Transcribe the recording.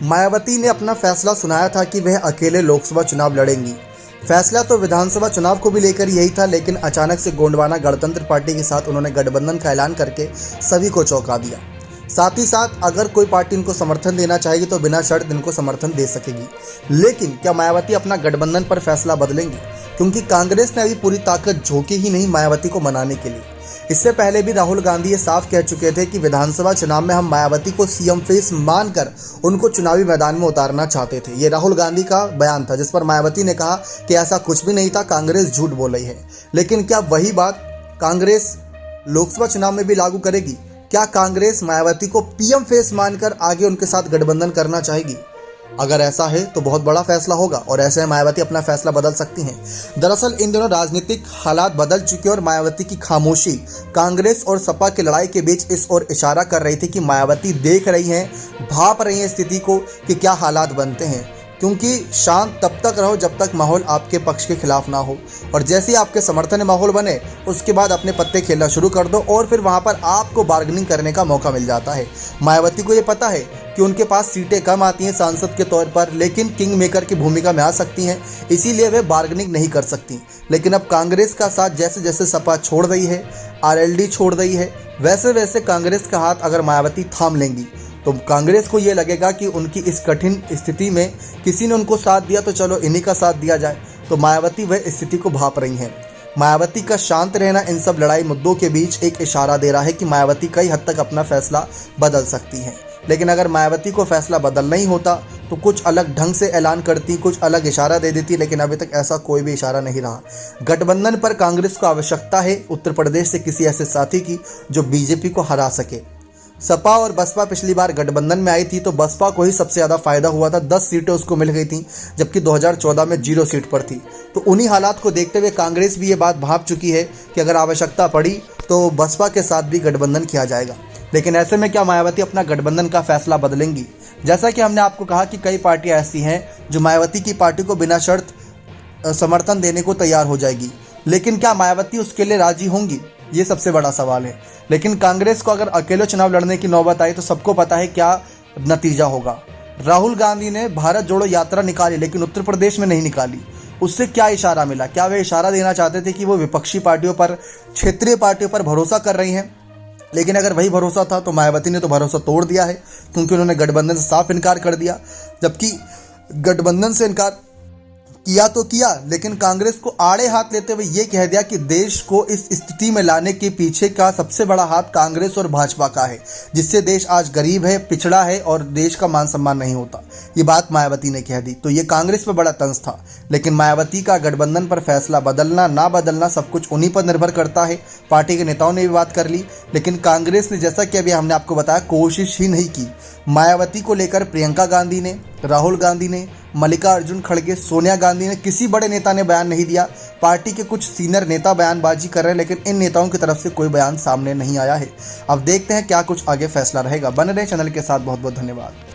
मायावती ने अपना फैसला सुनाया था कि वह अकेले लोकसभा चुनाव लड़ेंगी। फैसला तो विधानसभा चुनाव को भी लेकर यही था, लेकिन अचानक से गोंडवाना गणतंत्र पार्टी के साथ उन्होंने गठबंधन का ऐलान करके सभी को चौंका दिया। साथ ही साथ अगर कोई पार्टी इनको समर्थन देना चाहेगी तो बिना शर्त इनको समर्थन दे सकेगी। लेकिन क्या मायावती अपना गठबंधन पर फैसला बदलेंगी? क्योंकि कांग्रेस ने अभी पूरी ताकत झोंकी ही नहीं मायावती को मनाने के लिए। इससे पहले भी राहुल गांधी ये साफ कह चुके थे कि विधानसभा चुनाव में हम मायावती को सीएम फेस मानकर उनको चुनावी मैदान में उतारना चाहते थे। ये राहुल गांधी का बयान था, जिस पर मायावती ने कहा कि ऐसा कुछ भी नहीं था, कांग्रेस झूठ बोल रही है। लेकिन क्या वही बात कांग्रेस लोकसभा चुनाव में भी लागू करेगी? क्या कांग्रेस मायावती को पीएम फेस मानकर आगे उनके साथ गठबंधन करना चाहेगी? अगर ऐसा है तो बहुत बड़ा फैसला होगा और ऐसे में मायावती अपना फैसला बदल सकती हैं। दरअसल इन दिनों राजनीतिक हालात बदल चुके और मायावती की खामोशी कांग्रेस और सपा की लड़ाई के बीच इस ओर इशारा कर रही थी कि मायावती देख रही हैं, भांप रही हैं स्थिति को कि क्या हालात बनते हैं। क्योंकि शांत तब तक रहो जब तक माहौल आपके पक्ष के खिलाफ ना हो, और जैसे ही आपके समर्थन में माहौल बने उसके बाद अपने पत्ते खेलना शुरू कर दो और फिर वहां पर आपको बार्गेनिंग करने का मौका मिल जाता है। मायावती को ये पता है कि उनके पास सीटें कम आती हैं सांसद के तौर पर, लेकिन किंग मेकर की भूमिका में आ सकती हैं, इसीलिए वे बार्गेनिंग नहीं कर सकती। लेकिन अब कांग्रेस का साथ जैसे जैसे सपा छोड़ रही है, आरएलडी छोड़ रही है, वैसे वैसे कांग्रेस का हाथ अगर मायावती थाम लेंगी तो कांग्रेस को ये लगेगा कि उनकी इस कठिन स्थिति में किसी ने उनको साथ दिया तो चलो इन्हीं का साथ दिया जाए। तो मायावती वह स्थिति को भांप रही हैं। मायावती का शांत रहना इन सब लड़ाई मुद्दों के बीच एक इशारा दे रहा है कि मायावती कई हद तक अपना फैसला बदल सकती हैं। लेकिन अगर मायावती को फैसला बदलना ही होता तो कुछ अलग ढंग से ऐलान करती, कुछ अलग इशारा दे देती, लेकिन अभी तक ऐसा कोई भी इशारा नहीं रहा। गठबंधन पर कांग्रेस को आवश्यकता है उत्तर प्रदेश से किसी ऐसे साथी की जो बीजेपी को हरा सके। सपा और बसपा पिछली बार गठबंधन में आई थी तो बसपा को ही सबसे ज़्यादा फायदा हुआ था, 10 सीटें उसको मिल गई थी, जबकि 2014 में 0 सीट पर थी। तो उन्हीं हालात को देखते हुए कांग्रेस भी ये बात भांप चुकी है कि अगर आवश्यकता पड़ी तो बसपा के साथ भी गठबंधन किया जाएगा। लेकिन ऐसे में क्या मायावती अपना गठबंधन का फैसला बदलेंगी? जैसा कि हमने आपको कहा कि कई पार्टियां ऐसी हैं जो मायावती की पार्टी को बिना शर्त समर्थन देने को तैयार हो जाएगी, लेकिन क्या मायावती उसके लिए राजी होंगी? ये सबसे बड़ा सवाल है। लेकिन कांग्रेस को अगर अकेले चुनाव लड़ने की नौबत आई तो सबको पता है क्या नतीजा होगा। राहुल गांधी ने भारत जोड़ो यात्रा निकाली लेकिन उत्तर प्रदेश में नहीं निकाली। उससे क्या इशारा मिला? क्या वे इशारा देना चाहते थे कि वो विपक्षी पार्टियों पर, क्षेत्रीय पार्टियों पर भरोसा कर रही हैं? लेकिन अगर वही भरोसा था तो मायावती ने तो भरोसा तोड़ दिया है, क्योंकि उन्होंने गठबंधन से साफ इनकार कर दिया। जबकि गठबंधन से इनकार किया तो किया, लेकिन कांग्रेस को आड़े हाथ लेते हुए ये कह दिया कि देश को इस स्थिति में लाने के पीछे का सबसे बड़ा हाथ कांग्रेस और भाजपा का है, जिससे देश आज गरीब है, पिछड़ा है और देश का मान सम्मान नहीं होता। ये बात मायावती ने कह दी, तो ये कांग्रेस पर बड़ा तंज था। लेकिन मायावती का गठबंधन पर फैसला बदलना ना बदलना सब कुछ उन्हीं पर निर्भर करता है। पार्टी के नेताओं ने भी बात कर ली, लेकिन कांग्रेस ने, जैसा कि अभी हमने आपको बताया, कोशिश ही नहीं की। मायावती को लेकर प्रियंका गांधी ने, राहुल गांधी ने, मल्लिकार्जुन खड़गे, सोनिया गांधी ने, किसी बड़े नेता ने बयान नहीं दिया। पार्टी के कुछ सीनियर नेता बयानबाजी कर रहे हैं, लेकिन इन नेताओं की तरफ से कोई बयान सामने नहीं आया है। अब देखते हैं क्या कुछ आगे फैसला रहेगा। बने रहें चैनल के साथ। बहुत बहुत धन्यवाद।